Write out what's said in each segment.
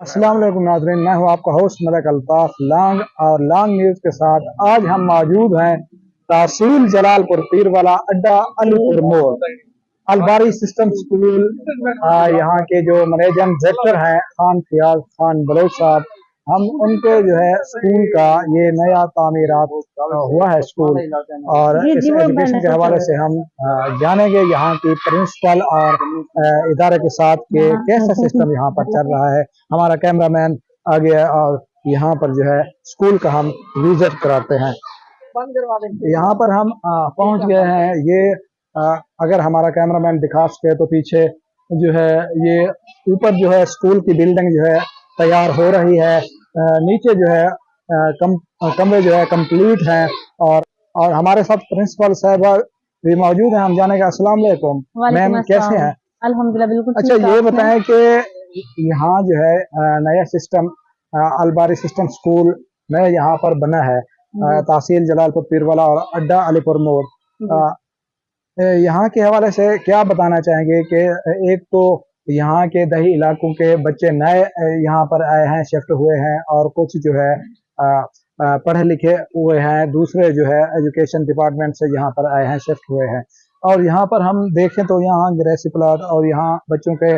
अस्सलाम वालेकुम नाज़रीन, मैं हूं आपका होस्ट मलक अल्ताफ लॉन्ग और लॉन्ग न्यूज़ के साथ। आज हम मौजूद हैं तहसील जलालपुर पीरवाला अड्डा अलीपुर मोड़ अलबारी सिस्टम स्कूल। यहाँ के जो मैनेजिंग डायरेक्टर हैं खान फियाज खान बलोच साहब, हम उनके जो है स्कूल का ये नया तामीरात हुआ है स्कूल, और इस एजुकेशन के हवाले से हम जानेंगे यहाँ की प्रिंसिपल और इदारे के साथ के कैसा सिस्टम यहाँ पर चल रहा है। हमारा कैमरामैन आ गया और यहाँ पर जो है स्कूल का हम विजिट कराते हैं। यहाँ पर हम पहुँच गए हैं। ये अगर हमारा कैमरामैन दिखा सके तो पीछे जो है ये ऊपर जो है स्कूल की बिल्डिंग जो है तैयार हो रही है। नीचे जो है कमरे जो है कंप्लीट हैं, और हमारे साथ प्रिंसिपल साहबा भी मौजूद हैं। हम जानेंगे। अस्सलाम वालेकुम मैम, कैसे हैं? अल्हम्दुलिल्लाह बिल्कुल। अच्छा, ये बताएं कि यहाँ जो है नया सिस्टम अलबारी सिस्टम स्कूल नया यहाँ पर बना है तहसील जलालपुर पीरवाला और अड्डा अलीपुर मोड़। यहाँ के हवाले से क्या बताना चाहेंगे कि एक तो यहाँ के दही इलाकों के बच्चे नए यहाँ पर आए हैं, शिफ्ट हुए हैं, और कुछ जो है पढ़े लिखे हुए हैं, दूसरे जो है एजुकेशन डिपार्टमेंट से यहाँ पर आए हैं, शिफ्ट हुए हैं। और यहाँ पर हम देखें तो यहाँ ग्रेसी प्लॉट और यहाँ बच्चों के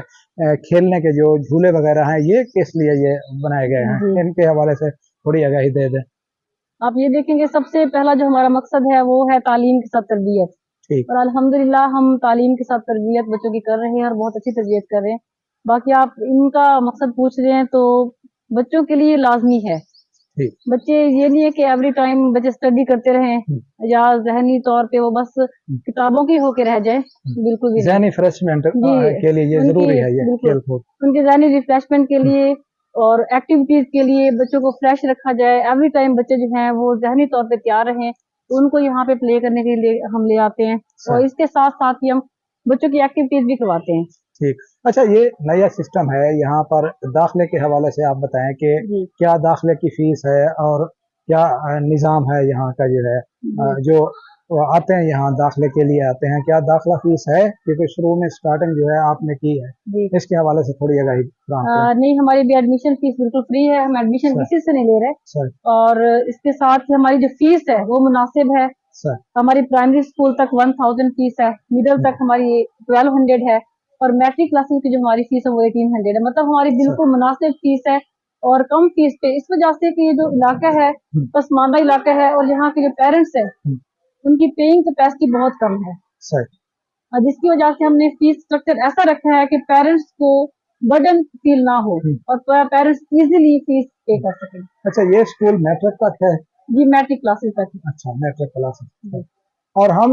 खेलने के जो झूले वगैरह हैं, ये किस लिए ये बनाए गए हैं, इनके हवाले से थोड़ी आगाही दे दें। आप ये देखेंगे, सबसे पहला जो हमारा मकसद है वो है तालीम के साथ तरबियत। और अल्हम्दुलिल्लाह हम तालीम के साथ तरबियत बच्चों की कर रहे हैं और बहुत अच्छी तरबियत कर रहे हैं। बाकी आप इनका मकसद पूछ रहे हैं तो बच्चों के लिए लाजमी है। बच्चे ये नहीं है कि एवरी टाइम बच्चे स्टडी करते रहें या जहनी तौर पे वो बस किताबों के होके रह जाए, बिल्कुल भी जहनी रिफ्रेशमेंट के लिए ये जरूरी है। ये उनके जहनी रिफ्रेशमेंट के लिए और एक्टिविटीज के लिए बच्चों को फ्रेश रखा जाए। एवरी टाइम बच्चे जो हैं वो जहनी तौर पे तैयार रहें, तो उनको यहाँ पे प्ले करने के लिए हम ले आते हैं, और इसके साथ साथ ही हम बच्चों की एक्टिविटीज भी करवाते हैं। ठीक। अच्छा, ये नया सिस्टम है यहाँ पर दाखिले के हवाले से आप बताएं कि क्या दाखिले की फीस है और क्या निज़ाम है यहाँ का जो है जो आते हैं यहाँ दाखिले के लिए आते हैं, क्या दाखिला फीस है? क्योंकि शुरू में स्टार्टिंग जो है आपने की है, इसके हवाले से थोड़ी आगाही नहीं, हमारी भी एडमिशन फीस बिल्कुल फ्री है। हम एडमिशन किसी से नहीं ले रहे, और इसके साथ ही हमारी जो फीस है वो मुनासिब है। हमारी प्राइमरी स्कूल तक 1000 फीस है, मिडिल तक हमारी 1200 है, और मैट्रिक क्लासेस की जो हमारी फीस है वो 1800 है। मतलब हमारी बिल्कुल मुनासिब फीस है और कम फीस पे, इस वजह से कि ये जो इलाका है पसमानदा इलाका है और यहाँ के जो पेरेंट्स है उनकी पेइंग कैपेसिटी बहुत कम है, जिसकी वजह से हमने फीस स्ट्रक्चर ऐसा रखा है कि पेरेंट्स को बर्डन फील ना हो और पेरेंट्स इजीली फीस पे कर सकें। अच्छा, ये स्कूल मैट्रिक तक है? जी, मैट्रिक क्लासेस तक। अच्छा, मैट्रिक क्लासेस। और हम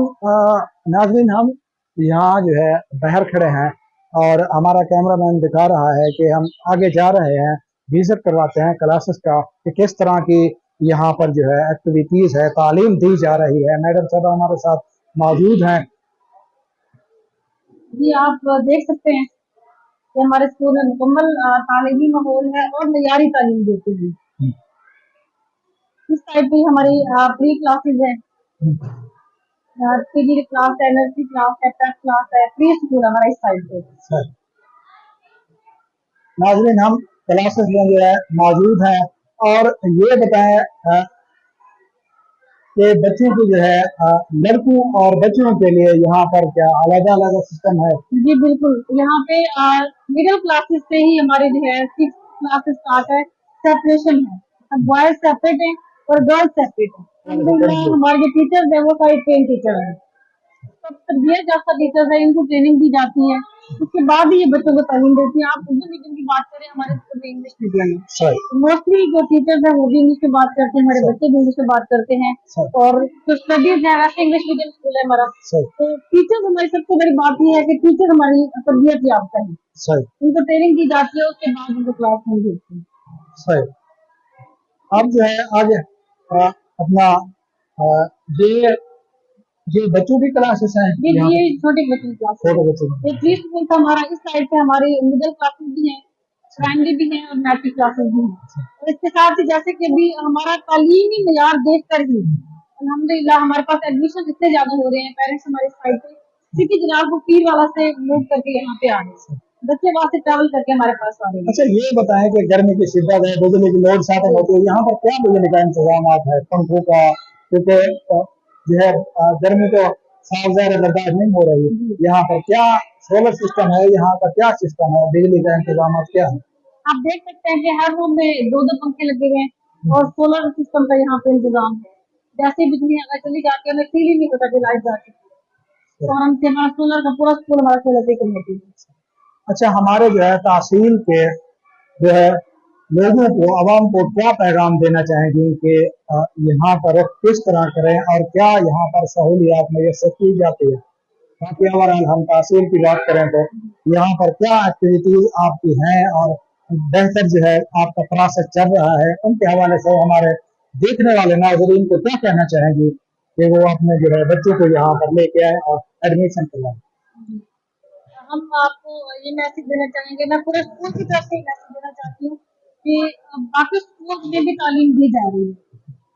नाज़रीन, हम यहाँ जो है बाहर खड़े हैं और हमारा कैमरामैन दिखा रहा है कि हम आगे जा रहे हैं, विजिट करवाते हैं क्लासेस का कि किस तरह की यहाँ पर जो है एक्टिविटीज है, तालीम दी जा रही है। मैडम साहब हमारे साथ मौजूद हैं। जी, आप देख सकते हैं कि हमारे स्कूल में मुकम्मल तालीमी माहौल है और मयारी तालीम देते हैं। इस साइड पे हमारी प्री क्लासेस है, केजी क्लास है, नर्सरी क्लास है, प्रेप क्लास है, प्री स्कूल हमारा इस साइड पे। नाज़रीन, हम क्लासेस में जो है मौजूद हैं, और ये बताएं कि बच्चों की जो है लड़कों और बच्चों के लिए यहाँ पर क्या अलग अलग सिस्टम है? जी बिल्कुल, यहाँ पे मिडिल क्लासेस से ही हमारे जो है 6 क्लासेस स्टार्ट है, सेपरेशन है, बॉयज सेपरेट है और गर्ल्स सेपरेट है। हमारे जो टीचर्स है वो सारे ट्रेन टीचर है, सब तरबियत याफ्ता टीचर्स है, इनको ट्रेनिंग दी जाती है, उसके बाद ही ये बच्चों को तालीम देती है। आप उर्दू मीडियम की बात करें, हमारे स्कूल में इंग्लिश मीडियम है, मोस्टली जो टीचर्स है वो भी इंग्लिश में बात करते हैं, हमारे बच्चे भी इंग्लिश में बात करते हैं, और जो स्टडीज है वैसे इंग्लिश मीडियम स्कूल है हमारा। तो टीचर्स हमारी सबसे बड़ी बात ये है कि टीचर हमारी तरबियत याफ्ता है, उनको ट्रेनिंग दी जाती है, उसके बाद उनको क्लास में भेजते हैं। अब जो है आगे अपना ये बच्चों की क्लासेस हैं। ये छोटे बच्चों की क्लास, ये प्री स्कूल का हमारा इस साइड पे हमारी मिडिल क्लासेस भी हैं, प्राइमरी भी हैं और मैट्रिक क्लासेस भी हैं। और इसके साथ ही जैसे कि अभी हमारा तालीमी मयार देख कर ही अल्हम्दुलिल्लाह हमारे पास एडमिशन इतने ज्यादा हो रहे हैं, पेरेंट्स हमारे साइड पे सिटी जलालपुर पीरवाला से मूव करके यहाँ पे आ रहे हैं। बच्चे वहाँ से ट्रैवल करके हमारे पास आ रहे हैं। अच्छा ये बताएं कि गर्मी की शिद्दत है, बिजली की लोड सेटिंग होती है, यहाँ पर क्या बिजली का इंतजाम है, पंखों का, क्योंकि जो है गर्मी तो साफ ज़ाहिर बर्दाश्त नहीं हो रही, यहाँ पर क्या सोलर सिस्टम है, यहाँ का क्या सिस्टम है, बिजली का इंतजाम क्या है? आप देख सकते हैं कि हर रूम में 2-2 पंखे लगे हुए हैं और सोलर सिस्टम का यहाँ पे इंतजाम है। जैसे ही बिजली अगर चली जाती है हमें फील ही नहीं होता कि लाइट जाती है, और हम हमारा सोलर का पूरा स्कूल हमारा सोलर पे कनेक्ट है। अच्छा हमारे जो है तहसील के जो है लोगों को, आवाम को क्या पैगाम देना चाहेंगे कि यहाँ पर किस तरह करें और क्या यहाँ पर सहूलियात मैसर की जाती है? बाकी अगर हम तहसील की बात करें तो यहाँ पर क्या एक्टिविटीज आपकी हैं और बेहतर जो है आपका प्रोसेस चल रहा है, उनके हवाले से हमारे देखने वाले नाजरीन को क्या कहना चाहेंगे कि वो अपने जो है बच्चों को यहाँ पर लेके आए और एडमिशन करवाएं? हम आपको ये मैसेज देना चाहेंगे, मैं पूरे स्कूल की तरफ से मैसेज देना चाहती हूँ कि बाकी स्कूल में भी तालीम दी जा रही है,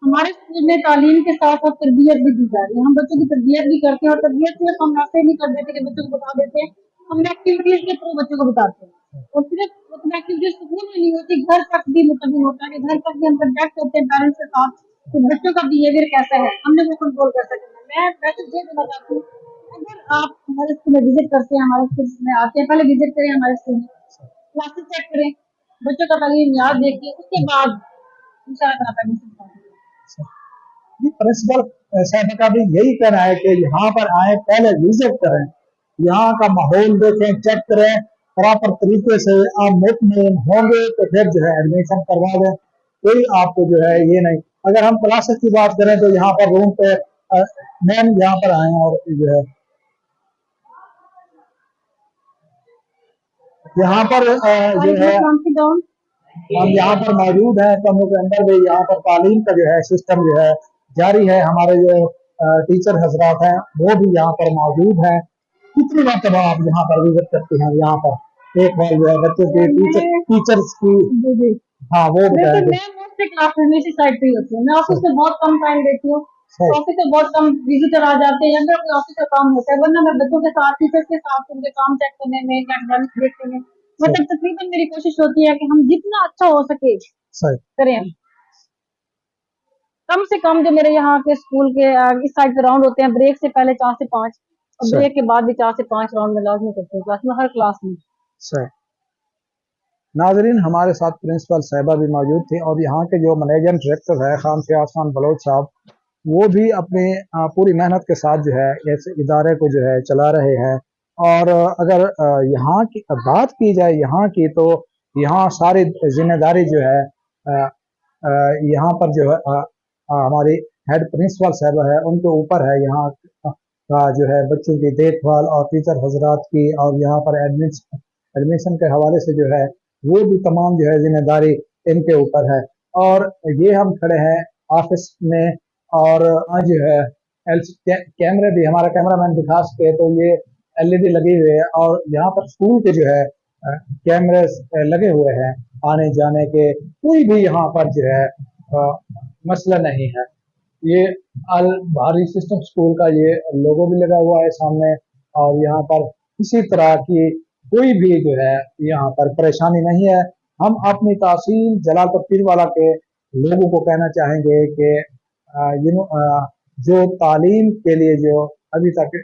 हमारे स्कूल में तालीम के साथ साथ तरबियत भी दी जा रही है। हम बच्चों की तरबियत भी करते हैं और तरबियत सिर्फ हम ऐसे नहीं कर देते कि बच्चों को बता देते हैं, हम एक्टिविटीज के थ्रू बच्चों को बताते हैं। और सिर्फ उतना एक्टिविटीज स्कूल में नहीं होती, घर तक भी मुतमिल होता है कि घर तक भी हम कंटेक्ट करते हैं पेरेंट्स के साथ कि बच्चों का बिहेवियर कैसा है, हमने वो कंट्रोल कैसे करना है। मैं मैसेज ये देना चाहती हूँ, अगर आप हमारे स्कूल में विजिट करते हैं, हमारे स्कूल में आते हैं, पहले विजिट करें हमारे स्कूल में, क्लासेस चेक करें, बच्चों का तालीम याद देखिए, उसके बाद इंशाअल्लाह एडमिशन करें। प्रिंसिपल साहब का भी यही कहना है कि यहाँ पर आए, पहले विजिट करें, यहाँ का माहौल देखें, चेक करें, प्रॉपर तरीके से आप मुतमईन होंगे तो फिर जो है एडमिशन करवा दें। कोई आपको जो है ये नहीं, अगर हम क्लासेस की बात करें तो यहाँ पर रूम पे मैम यहाँ पर आए और जो है यहाँ पर जो है हम यहाँ पर मौजूद हैं कमरों के अंदर भी, यहाँ पर तालीम का जो है सिस्टम जो है जारी है। हमारे जो टीचर हजरात हैं वो भी यहाँ पर मौजूद हैं। कितनी मरतबा आप यहाँ पर विजिट करते हैं? यहाँ पर एक बार जो है बच्चों के टीचर्स की, हाँ वो बताएं। मैं मोस्टली क्लासेस में इसी साइड पे ही होती हूँ, मैं ऑफिस में बहुत कम टाइम देती हूँ, ऑफिस में बहुत कम विजिटर आ जाते हैं, अगर कोई ऑफिस का काम होता है, वरना मैं बच्चों के साथ टीचर्स के साथ उनके काम चेक करने में, एकेडमिक्स देखने में, मतलब तकरीबन मेरी कोशिश होती है कि हम जितना अच्छा हो सके करें। कम से कम जो मेरे यहाँ के स्कूल के इस साइड पे राउंड होते हैं, ब्रेक से पहले 4 से 5 और ब्रेक के बाद भी 4 से 5 राउंड में लाजमी करते हैं क्लास में, हर क्लास में। नाजरीन हमारे साथ प्रिंसिपल साहिबा भी मौजूद थी और यहाँ के जो मैनेजर डायरेक्टर है खान फयाज खान बलोच साहब, वो भी अपनी पूरी मेहनत के साथ जो है इस इदारे को जो है चला रहे हैं। और अगर यहाँ की बात की जाए यहाँ की, तो यहाँ सारी जिम्मेदारी जो है यहाँ पर जो है हमारी हेड प्रिंसिपल साहिबा है उनके ऊपर है। यहाँ का जो है बच्चों की देखभाल और टीचर हजरात की, और यहाँ पर एडमिशन के हवाले से जो है वो भी तमाम जो है जिम्मेदारी इनके ऊपर है। और ये हम खड़े हैं ऑफिस में और आज जो है कैमरे भी, हमारा कैमरामैन दिखा सके तो ये LED लगी हुई है और यहाँ पर स्कूल के जो है कैमरे लगे हुए हैं आने जाने के, कोई भी यहाँ पर जो है मसला नहीं है। ये अल भारी सिस्टम स्कूल का ये लोगो भी लगा हुआ है सामने, और यहाँ पर किसी तरह की कोई भी जो है यहाँ पर परेशानी नहीं है। हम अपनी तहसील जलालपुर पीरवाला के लोगों को कहना चाहेंगे कि जो तालीम के लिए जो अभी तक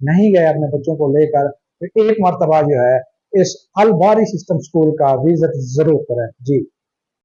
नहीं गए अपने बच्चों को लेकर, तो एक मरतबा जो है इस अल बारी सिस्टम स्कूल का विजिट जरूर करें। जी।